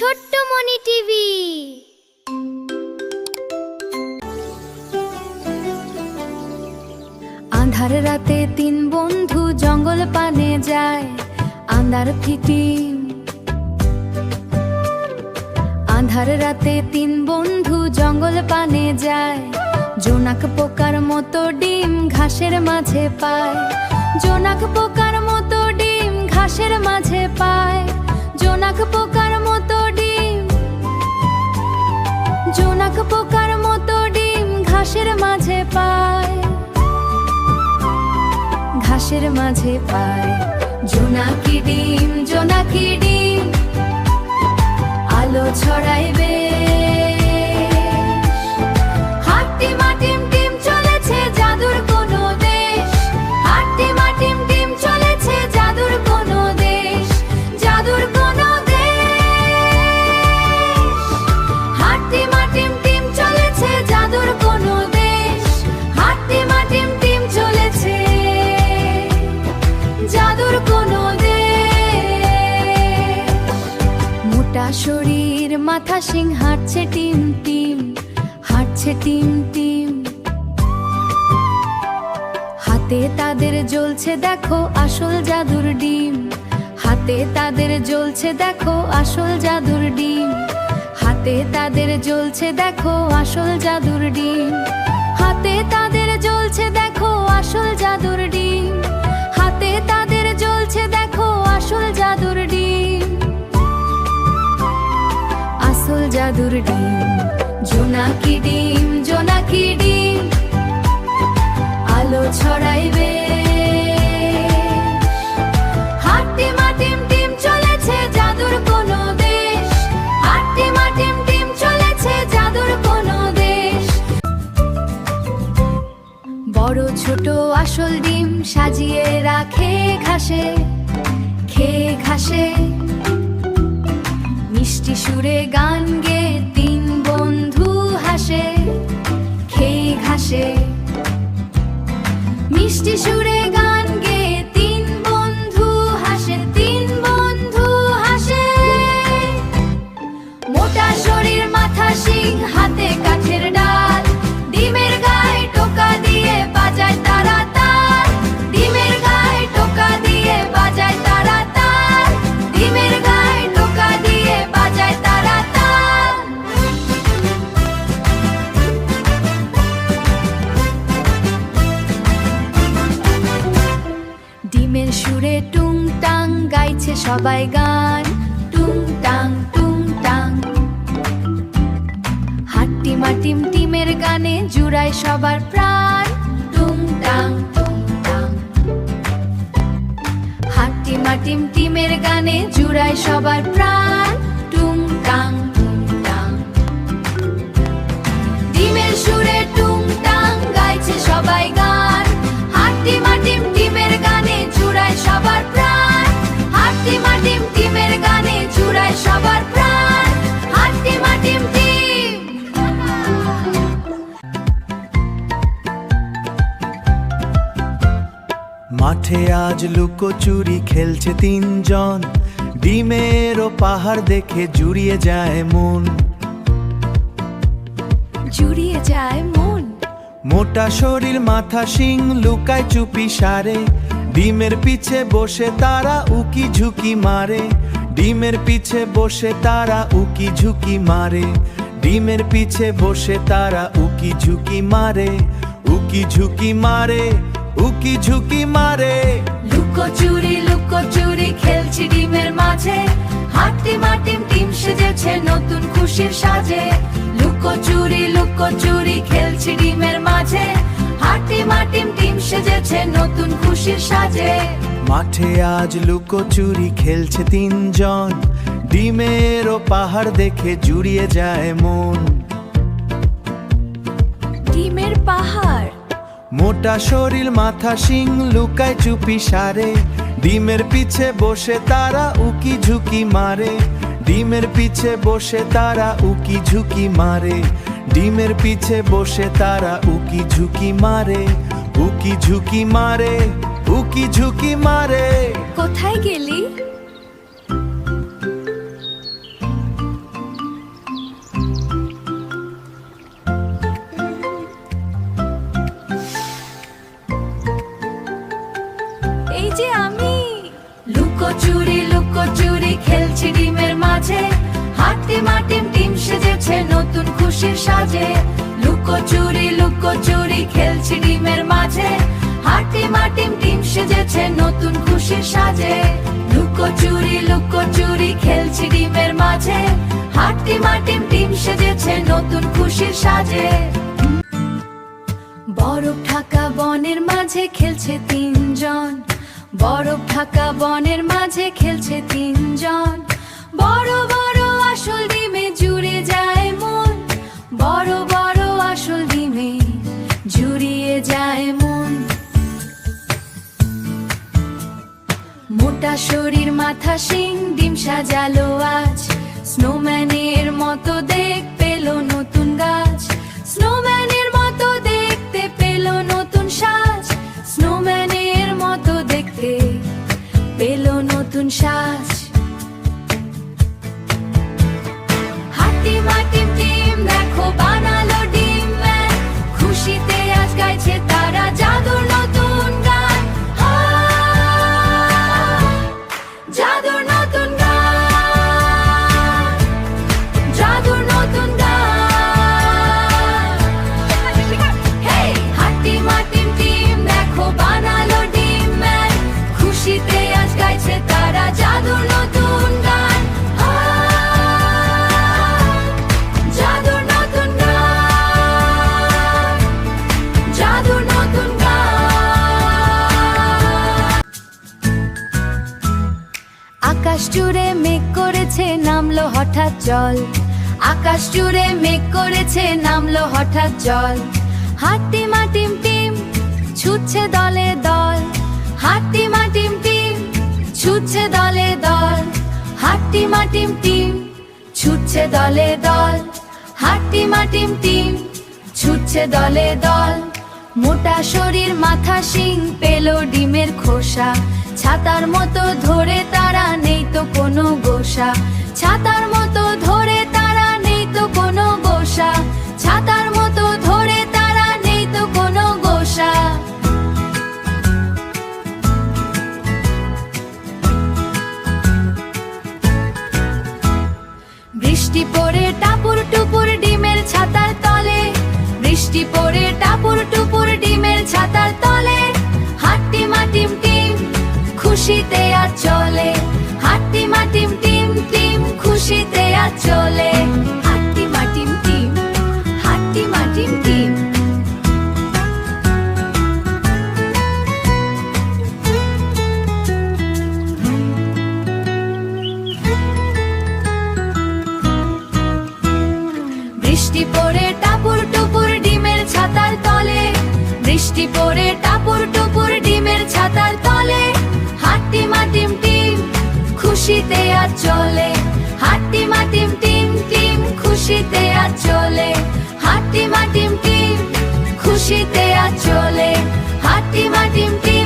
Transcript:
ছোট্টমণি TV. Aadhaar রাতে তিন বন্ধু জঙ্গল পানে যায়, আন্ধার ফিটিং। আঁধার রাতে তিন বন্ধু জঙ্গল পানে যায়, জোনাক পোকার মতো ডিম ঘাসের মাঝে পায়। জোনাক পোকার মতো ডিম ঘাসের মাঝে পায়। জোনাক পোকার মতো ডিম, জোনাক পোকার মতো ডিম ঘাসের মাঝে পায়। ঘাসের মাঝে পায় জোনাকি ডিম, জোনাকি ডিম আলো ছড়াইবে। হাট্টি মাটিম টিম চলেছে জাদুর কোনো দেশ। হাট্টি মাটিম টিম চলেছে জাদুর কোনো দেশ, জাদুর কোনো দেশ। হাট্টি মাটিম টিম চলেছে জাদুর কোনো দেশ। হাট্টি মাটিম টিম চলেছে জাদুর কোনো দেশ। মোটা শরীর মাথা সিং হাঁটছে টিম টিম, হাঁটছে টিম টিম। হাতে তাদের জ্বলছে দেখো আসল জাদুর ডিম। হাতে তাদের জ্বলছে দেখো আসল জাদুর ডিম। হাতে তাদের জ্বলছে দেখো আসল জাদুর ডিম। হাতে তাদের জ্বলছে দেখো আসল জাদুর ডিম। হাতে তাদের জ্বলছে দেখো আসল জাদুর ডিম। আসল জাদুর ডিম, জোনাকি ডিম, জোনাকি ডিম আলো ছড়াইবে। হাট্টি মাটিম টিম চলেছে জাদুর কোনো দেশ। হাট্টি মাটিম টিম চলেছে জাদুর কোনো দেশ। বড় ছোট আসল ডিম সাজিয়ে রাখে ঘাসে, খেয়ে ঘাসে। মিষ্টি সুরে গান গে তিন বন্ধু হাসে, খেয়ে ঘাসে। মিষ্টি সুরে গান গে তিন বন্ধু হাসে, তিন বন্ধু হাসে। মোটা শরীর মাথা সিং হাতে কাঠের ডাল, ডিমের গায়ে টোকা দিয়ে বাজায় তারা তাল। ডিমের গায়ে টোকা দিয়ে বাজায় তারা তাল। ডিমের গায়ে টোকা দিয়ে বাজায় তারা তাল। ডিমের সুরে টুং টাং গাইছে সবাই গান, টুং টাং টুং টাং। হাট্টি মাটিম টিমের গানে জুড়ায় সবার প্রাণ, টুং টাং টুং টাং। হাট্টি মাটিম টিমের গানে জুড়ায় সবার প্রাণ, টুং টাং টুং টাং। ডিমের সুরে টুং টাং গাইছে সবাই গান। হাট্টি মাটিম টিমের গানে জুড়ায় সবার প্রাণ। হাট্টি মাটিম টিমের গানে জুড়ায় সবার প্রাণ। হাট্টি মাটিম টিম। মাঠে আজ লুকোচুরি খেলছে তিনজন, ডিমেরও পাহাড় দেখে জুড়িয়ে যায় মন। জুড়িয়ে যায় মন। মোটা শরীর মাথা সিং লুকায় চুপি সারে, ডিমের পিছে বসে তারা উকি ঝুঁকি মারে। ডিমের পিছে বসে তারা উকি ঝুঁকি মারে। ডিমের পিছে বসে তারা উকি ঝুঁকি মারে। উকি ঝুঁকি মারে, উকি ঝুঁকি মারে। লুকোচুরি লুকোচুরি খেলছি ডিমের মাঝে। হাট্টি মাটিম টিম সেজেছে নতুন খুশির সাজে। লুকোচুরি লুকোচুরি খেলছি ডিমের মাঝে। হাট্টি মাটিম টিম সেজেছে নতুন খুশির সাজে। মাঠে আজ লুকোচুরি খেলছে তিনজন, ডিমেরও পাহাড় দেখে জুড়িয়ে যায় মন। ডিমের পাহাড়। মোটা শরীর মাথা সিং লুকায় চুপি সারে, ডিমের পিছে বসে তারা উকি ঝুঁকি মারে। ডিমের পিছে বসে তারা উকি ঝুঁকি মারে। ডিমের পিছে বসে তারা উকি ঝুঁকি মারে। উকি ঝুঁকি মারে, উকি ঝুঁকি মারে। কোথায় গেলি? খেলছে ডিমের মাঝে, হাট্টিমা টিম টিম সেজেছে নতুন খুশির সাজে। লুকোচুরি খেলছে ডিমের মাঝে, হাট্টিমা টিম টিম সেজেছে নতুন খুশির সাজে। লুকোচুরি খেলছে ডিমের মাঝে, হাট্টিমা টিম টিম সেজেছে নতুন খুশির সাজে। বরফ ঢাকা বনের মাঝে খেলছে তিনজন, বরফ ঢাকা বনের মাঝে খেলছে তিনজন। বড় বড় আসল ডিমে জুড়ে যায় মন, বড় বড় আসল ডিমে জুড়িয়ে যায় মন। মোটা শরীর মাথা শিং ডিম সাজালো আজ, স্নোম্যানের মতো দেখ পেল নতুন গাছ, স্নোম্যানের মতো দেখতে পেল নতুন সাজ, স্নোম্যানের মতো দেখতে পেল নতুন সাজ। হাট্টিমা টিম টিম দেখো বানালো ডিম ম্যান, খুশিতে আজ গাইছে তারা জাদুর নতুন গান। জাদুর নতুন গান, জাদুর নতুন গান। হেই হাট্টিমা টিম টিম দেখো বানালো ডিম ম্যান, খুশিতে আজ গাইছে তারা জাদুর নতুন গান। জাদুর নতুন গান, জাদুর নতুন গান। আকাশ জুড়ে মেঘ করেছে নামলো হঠাৎ জল, আকাশ জুড়ে মেঘ করেছে নামলো হঠাৎ জল। হাট্টিমা টিম টিম ছুটছে দলে দল, হাট্টিমা টিম টিম ছুটছে দলে দল, হাট্টিমা টিম টিম ছুটছে দলে দল, হাট্টিমা টিম টিম ছুটছে দলে দল। মোটা শরীর মাথা শিং পেল ডিমের খোসা, ছাতার মতো ধরে তারা নেই তো কোনো গোসা, ছাতার মতো ধরে তারা নেই তো কোনো গোসা, ছাতার মতো ধরে তারা নেই তো কোনো গোসা। বৃষ্টি পড়ে টাপুর টুপুর ডিমের ছাতার তলে, বৃষ্টি পড়ে টাপুর টুপুর ডিমের ছাতার তলে। হাট্টিমা টিম টিম খুশিতে আজ চলে, হাট্টিমা টিম টিম টিম খুশিতে আজ চলে। হাট্টিমা টিম টিম, হাট্টিমা টিম টিম। বৃষ্টি পড়ে টাপুর টুপুর ডিমের ছাতার তলে, বৃষ্টি পড়ে টাপুর টুপুর ডিমের ছাতার তলে। হাট্টিমা টিম টিম খুশিতে আজ চলে, হাট্টিমা টিম টিম টিম খুশিতে আজ চলে। হাট্টিমা টিম টিম খুশিতে আজ চলে, হাট্টিমা টিম টিম।